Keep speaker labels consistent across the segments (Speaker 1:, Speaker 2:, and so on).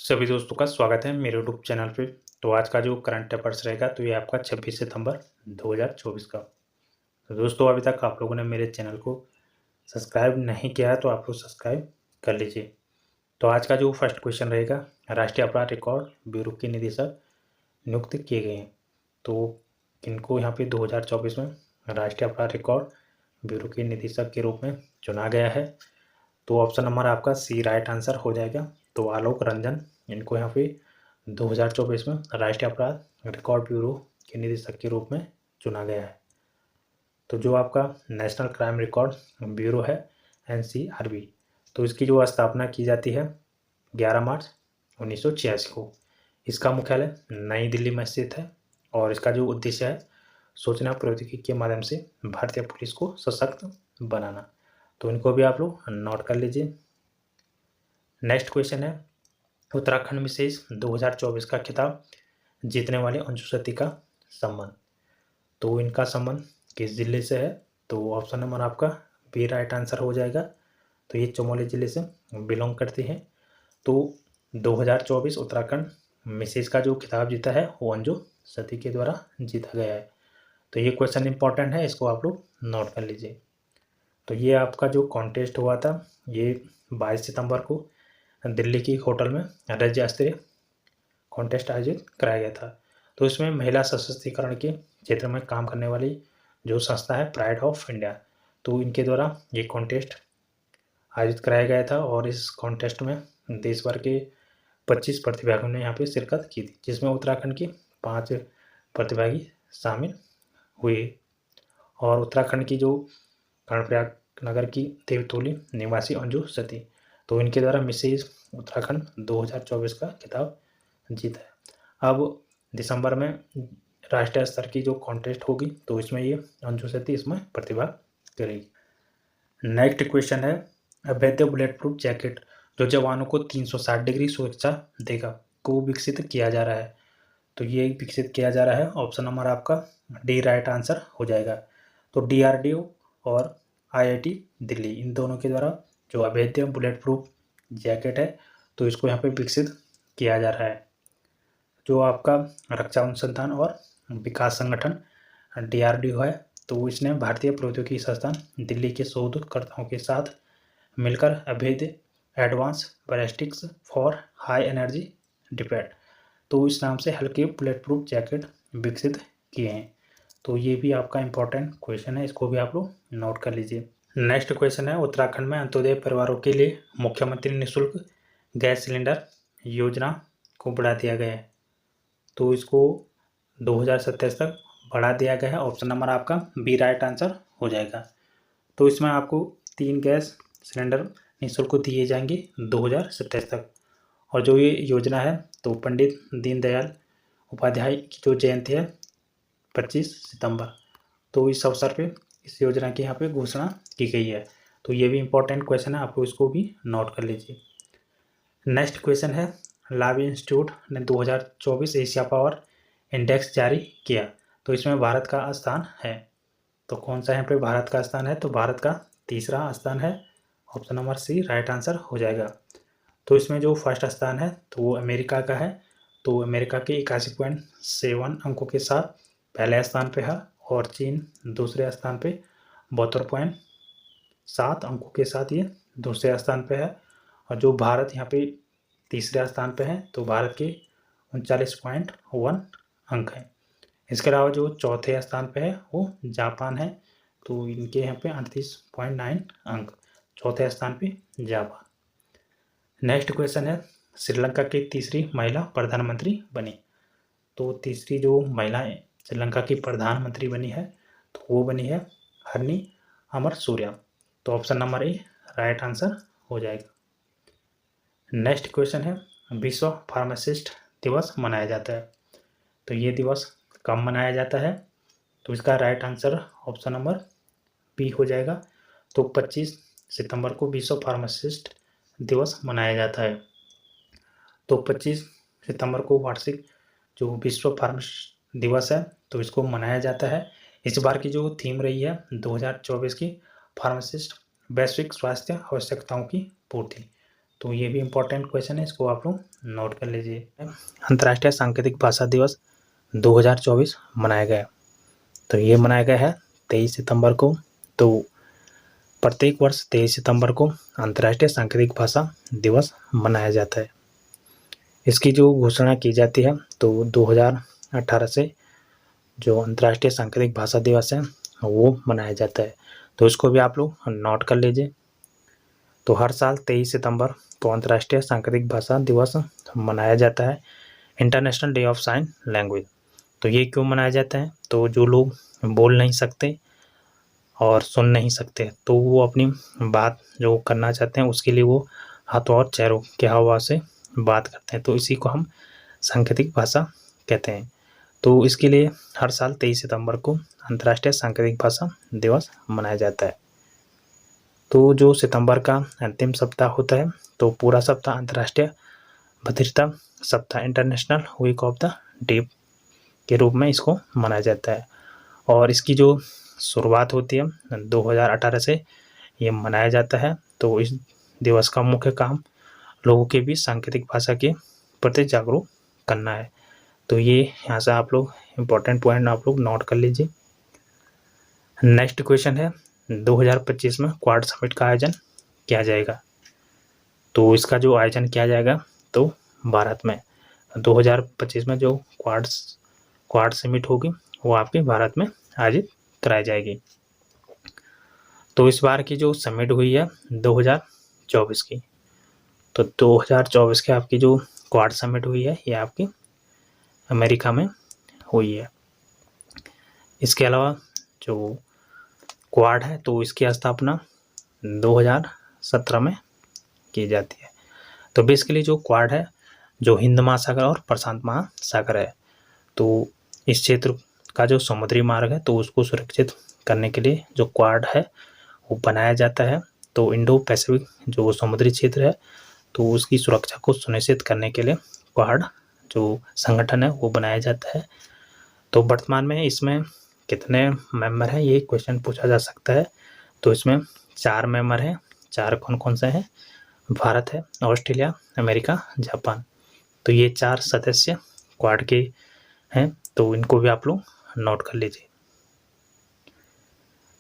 Speaker 1: सभी दोस्तों का स्वागत है मेरे यूट्यूब चैनल पे। तो आज का जो करंट अफेयर्स रहेगा तो ये आपका 26 सितंबर 2024 का। तो दोस्तों अभी तक आप लोगों ने मेरे चैनल को सब्सक्राइब नहीं किया है तो आप लोग सब्सक्राइब कर लीजिए। तो आज का जो फर्स्ट क्वेश्चन रहेगा, राष्ट्रीय अपराध रिकॉर्ड ब्यूरो के निदेशक नियुक्त किए गए हैं। तो किनको यहाँ पे 2024 में राष्ट्रीय अपराध रिकॉर्ड ब्यूरो के निदेशक के रूप में चुना गया है। तो ऑप्शन नंबर आपका सी राइट आंसर हो जाएगा। तो आलोक रंजन, इनको यहाँ पे 2024 में राष्ट्रीय अपराध रिकॉर्ड ब्यूरो के निदेशक के रूप में चुना गया है। तो जो आपका नेशनल क्राइम रिकॉर्ड ब्यूरो है NCRB, तो इसकी जो स्थापना की जाती है 11 मार्च 1986 को। इसका मुख्यालय नई दिल्ली में स्थित है और इसका जो उद्देश्य है सूचना प्रौद्योगिकी के माध्यम से भारतीय पुलिस को सशक्त बनाना। तो इनको भी आप लोग नोट कर लीजिए। नेक्स्ट क्वेश्चन है, उत्तराखंड विशेष 2024 का खिताब जीतने वाले अंशु सती का संबंध। तो इनका संबंध किस जिले से है? तो ऑप्शन नंबर आपका बी राइट आंसर हो जाएगा। तो ये चमोली जिले से बिलोंग करती हैं। तो 2024 उत्तराखंड मिसेज का जो खिताब जीता है वो अंजू सती के द्वारा जीता गया है। तो ये क्वेश्चन इंपॉर्टेंट है, इसको आप लोग नोट कर लीजिए। तो ये आपका जो कॉन्टेस्ट हुआ था ये 22 सितंबर को दिल्ली की होटल में राज्य स्तरीय कॉन्टेस्ट आयोजित कराया गया था। तो इसमें महिला सशक्तिकरण के क्षेत्र में काम करने वाली जो संस्था है प्राइड ऑफ इंडिया, तो इनके द्वारा ये कॉन्टेस्ट आयोजित कराया गया था और इस कॉन्टेस्ट में देश भर के 25 प्रतिभागियों ने यहाँ पे शिरकत की थी, जिसमें उत्तराखंड के 5 प्रतिभागी शामिल हुए। और उत्तराखंड की जो कर्णप्रयाग नगर की देवतोली निवासी अंजू सती, तो इनके द्वारा मिसेज उत्तराखंड 2024 का खिताब जीता है। अब दिसंबर में राष्ट्रीय स्तर की जो कॉन्टेस्ट होगी तो इसमें ये अंशु सती इसमें प्रतिभाग करेगी। नेक्स्ट क्वेश्चन है, अवैध बुलेट प्रूफ जैकेट जो जवानों को 360 डिग्री सुरक्षा देगा को विकसित किया जा रहा है। तो ये विकसित किया जा रहा है, ऑप्शन नंबर आपका डी राइट आंसर हो जाएगा। तो DRDO और IIT दिल्ली इन दोनों के द्वारा जो अवैध बुलेट प्रूफ जैकेट है तो इसको यहाँ पे विकसित किया जा रहा है। जो आपका रक्षा अनुसंधान और विकास संगठन DRDO है तो इसने भारतीय प्रौद्योगिकी संस्थान दिल्ली के शोधकर्ताओं के साथ मिलकर अवैध advance ballistics for high energy defence, तो इस नाम से हल्के बुलेट प्रूफ जैकेट विकसित किए हैं। तो ये भी आपका इंपॉर्टेंट क्वेश्चन है, इसको भी आप लोग नोट कर लीजिए। नेक्स्ट क्वेश्चन है, उत्तराखंड में अंत्योदय परिवारों के लिए मुख्यमंत्री निःशुल्क गैस सिलेंडर योजना को बढ़ा दिया गया है। तो इसको 2027 तक बढ़ा दिया गया है। ऑप्शन नंबर आपका बी राइट आंसर हो जाएगा। तो इसमें आपको 3 गैस सिलेंडर निःशुल्क दिए जाएंगे 2027 तक। और जो ये योजना है तो पंडित दीनदयाल उपाध्याय की जो जयंती है 25 सितंबर, तो इस अवसर पे इस योजना की यहाँ पे घोषणा की गई है। तो ये भी इंपॉर्टेंट क्वेश्चन है, आपको इसको भी नोट कर लीजिए। नेक्स्ट क्वेश्चन है, लावी इंस्टीट्यूट ने 2024 एशिया पावर इंडेक्स जारी किया, तो इसमें भारत का स्थान है। तो कौन सा यहाँ पे भारत का स्थान है? तो भारत का तीसरा स्थान है, option number C right answer हो जाएगा। तो इसमें जो फर्स्ट स्थान है तो वो अमेरिका का है। तो अमेरिका के 81.7 अंकों के साथ पहले स्थान पे है और चीन दूसरे स्थान पे 72.7 अंकों के साथ ये दूसरे स्थान पे है। और जो भारत यहाँ पे तीसरे स्थान पे है तो भारत के 39.1 अंक हैं। इसके अलावा जो चौथे स्थान पे है वो जापान है, तो इनके यहाँ पे 38.9 अंक, चौथे स्थान पे जापान। नेक्स्ट क्वेश्चन है, श्रीलंका की तीसरी महिला प्रधानमंत्री बनी। तो तीसरी जो महिला श्रीलंका की प्रधानमंत्री बनी है तो वो बनी है हरनी अमरसूरिया। तो option number A right answer हो जाएगा। नेक्स्ट क्वेश्चन है, विश्व फार्मासिस्ट दिवस मनाया जाता है, तो ये दिवस कब मनाया जाता है? तो इसका right answer option number B हो जाएगा। तो 25 सितंबर को विश्व फार्मासिस्ट दिवस मनाया जाता है। तो 25 सितंबर को वार्षिक जो विश्व फार्मासिस्ट दिवस है तो इसको मनाया जाता है। इस बार की जो थीम रही है 2024 की फार्मासिस्ट वैश्विक स्वास्थ्य आवश्यकताओं की पूर्ति, तो ये भी इम्पोर्टेंट क्वेश्चन है, इसको आप लोग नोट कर लीजिए। अंतर्राष्ट्रीय सांकेतिक भाषा दिवस 2024 मनाया गया, तो ये मनाया गया है 23 सितंबर को। तो प्रत्येक वर्ष 23 सितंबर को अंतर्राष्ट्रीय सांकेतिक भाषा दिवस मनाया जाता है। इसकी जो घोषणा की जाती है तो 2018 से जो अंतर्राष्ट्रीय सांकेतिक भाषा दिवस है वो मनाया जाता है, तो इसको भी आप लोग नोट कर लीजिए। तो हर साल 23 सितंबर को अंतर्राष्ट्रीय सांकेतिक भाषा दिवस मनाया जाता है, international day of sine language. तो ये क्यों मनाया जाता है, तो जो लोग बोल नहीं सकते और सुन नहीं सकते तो वो अपनी बात जो करना चाहते हैं उसके लिए वो हाथों और चेहरों के हावभाव से बात करते हैं, तो इसी को हम सांकेतिक भाषा कहते हैं। तो इसके लिए हर साल 23 सितंबर को अंतर्राष्ट्रीय सांकेतिक भाषा दिवस मनाया जाता है। तो जो सितंबर का अंतिम सप्ताह होता है तो पूरा सप्ताह अंतर्राष्ट्रीय बधिरता सप्ताह, international week of the deaf के रूप में इसको मनाया जाता है। और इसकी जो शुरुआत होती है 2018 से ये मनाया जाता है। तो इस दिवस का मुख्य काम लोगों के बीच सांकेतिक भाषा के प्रति जागरूक करना है। तो ये यहाँ से आप लोग इम्पोर्टेंट पॉइंट आप लोग नोट कर लीजिए। नेक्स्ट क्वेश्चन है 2025 में क्वाड समिट का आयोजन किया जाएगा, तो इसका जो आयोजन किया जाएगा तो भारत में 2025 में जो क्वाड समिट होगी वो आपके भारत में आयोजित कराई जाएगी। तो इस बार की जो समिट हुई है 2024 की, तो 2024 के आपकी जो क्वाड समिट हुई है ये आपकी अमेरिका में हुई है। इसके अलावा जो क्वाड है तो इसकी स्थापना 2017 में की जाती है। तो बेसिकली जो क्वाड है जो हिंद महासागर और प्रशांत महासागर है, तो इस क्षेत्र का जो समुद्री मार्ग है तो उसको सुरक्षित करने के लिए जो क्वाड है वो बनाया जाता है। तो इंडो पैसिफिक जो समुद्री क्षेत्र है तो उसकी सुरक्षा को सुनिश्चित करने के लिए क्वाड जो संगठन है वो बनाया जाता है। तो वर्तमान में इसमें कितने मेंबर हैं ये क्वेश्चन पूछा जा सकता है। तो इसमें 4 मेंबर हैं। 4 कौन कौन से हैं? भारत है, ऑस्ट्रेलिया, अमेरिका, जापान। तो ये 4 सदस्य क्वाड के हैं, तो इनको भी आप लोग नोट कर लीजिए।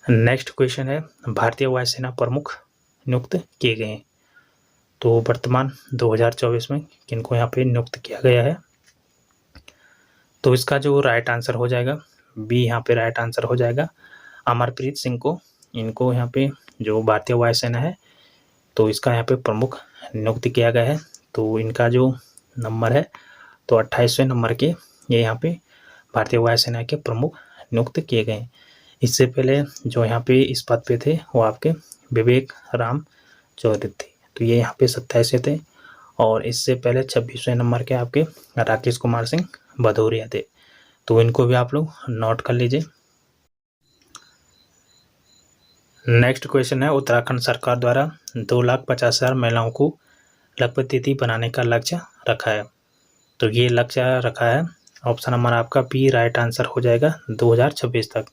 Speaker 1: नेक्स्ट क्वेश्चन है भारतीय वायुसेना प्रमुख नियुक्त किए गए हैं, तो वर्तमान 2024 में किनको यहाँ पे नियुक्त किया गया है? तो इसका जो राइट आंसर हो जाएगा बी, यहाँ पे राइट आंसर हो जाएगा अमरप्रीत सिंह को। इनको यहाँ पे जो भारतीय वायुसेना है तो इसका यहाँ पे प्रमुख नियुक्त किया गया है। तो इनका जो नंबर है तो 28वें नंबर के ये यहाँ पे भारतीय वायुसेना के प्रमुख नियुक्त किए गए हैं। इससे पहले जो यहाँ पे इस पद पे थे वो आपके विवेक राम चौधरी थे, तो ये यहाँ पे 27वें थे। और इससे पहले 26वें नंबर के आपके राकेश कुमार सिंह भदौरिया थे, तो इनको भी आप लोग नोट कर लीजिए। नेक्स्ट क्वेश्चन है उत्तराखंड सरकार द्वारा 2,50,000 महिलाओं को लखपति दीदी बनाने का लक्ष्य रखा है, तो ये लक्ष्य रखा है ऑप्शन नंबर आपका बी, राइट आंसर हो जाएगा 2026 तक।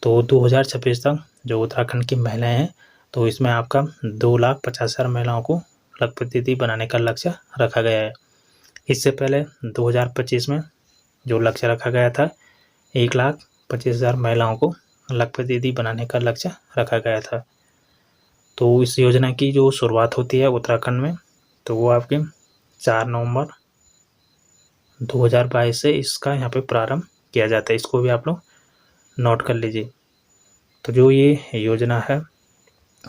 Speaker 1: तो 2026 तक जो उत्तराखंड की महिलाएं हैं तो इसमें आपका 2,50,000 महिलाओं को लखपति दीदी बनाने का लक्ष्य रखा गया है। इससे पहले 2025 में जो लक्ष्य रखा गया था 1,25,000 महिलाओं को लखपति दीदी बनाने का लक्ष्य रखा गया था। तो इस योजना की जो शुरुआत होती है उत्तराखंड में तो वो आपके 4 नवंबर 2022 से इसका यहाँ पे प्रारंभ किया जाता है, इसको भी आप लोग नोट कर लीजिए। तो जो ये योजना है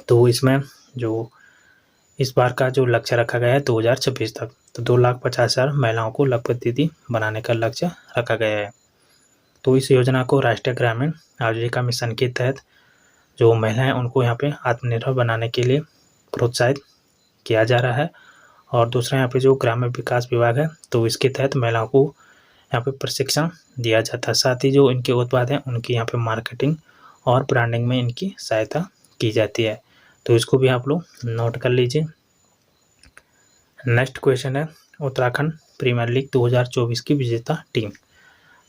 Speaker 1: तो इसमें जो इस बार का जो लक्ष्य रखा गया है 2026 तक, तो 2,50,000 महिलाओं को लखपति दीदी बनाने का लक्ष्य रखा गया है। तो इस योजना को राष्ट्रीय ग्रामीण आजीविका मिशन के तहत जो महिलाएं उनको यहाँ पे आत्मनिर्भर बनाने के लिए प्रोत्साहित किया जा रहा है। और दूसरा यहाँ पे जो ग्रामीण विकास विभाग है तो इसके तहत महिलाओं को यहाँ पे प्रशिक्षण दिया जाता है। साथ ही जो इनके उत्पाद हैं उनकी यहाँ पे मार्केटिंग और ब्रांडिंग में इनकी सहायता की जाती है, तो इसको भी आप लोग नोट कर लीजिए। नेक्स्ट क्वेश्चन है उत्तराखंड प्रीमियर लीग 2024 की विजेता टीम,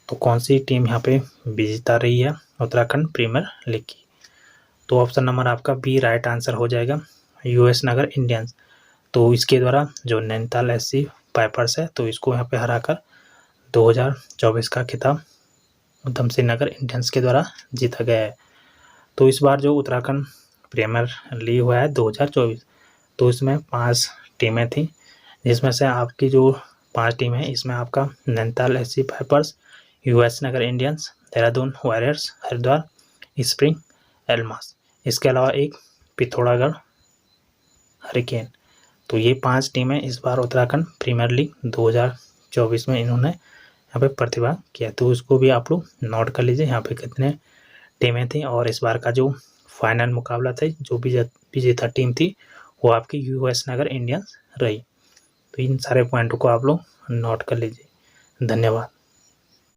Speaker 1: तो कौन सी टीम यहाँ पे विजेता रही है उत्तराखंड प्रीमियर लीग की? तो ऑप्शन नंबर आपका बी, राइट आंसर हो जाएगा यूएस नगर इंडियंस। तो इसके द्वारा जो नैनीताल एससी पाइपर्स है तो इसको यहाँ पे हराकर 2024 का खिताब उधम सिंह नगर इंडियंस के द्वारा जीता गया है। तो इस बार जो उत्तराखंड प्रीमियर लीग हुआ है 2024, तो इसमें 5 टीमें थी, जिसमें से आपकी जो 5 टीम है इसमें आपका Nainital SC pipers, US Nagar Indians, Dehradun warriors, Haridwar spring एल्मास, इसके अलावा एक पिथौरागढ़ हरिकेन। तो ये 5 टीमें इस बार उत्तराखंड प्रीमियर लीग 2024 में इन्होंने यहाँ पे प्रतिभाग किया। तो उसको भी आप लोग नोट कर लीजिए यहाँ पे कितने टीमें थी, और इस बार का जो फाइनल मुकाबला था जो विजेता टीम थी वो आपकी यूएस नगर इंडियंस रही। तो इन सारे पॉइंटों को आप लोग नोट कर लीजिए। धन्यवाद।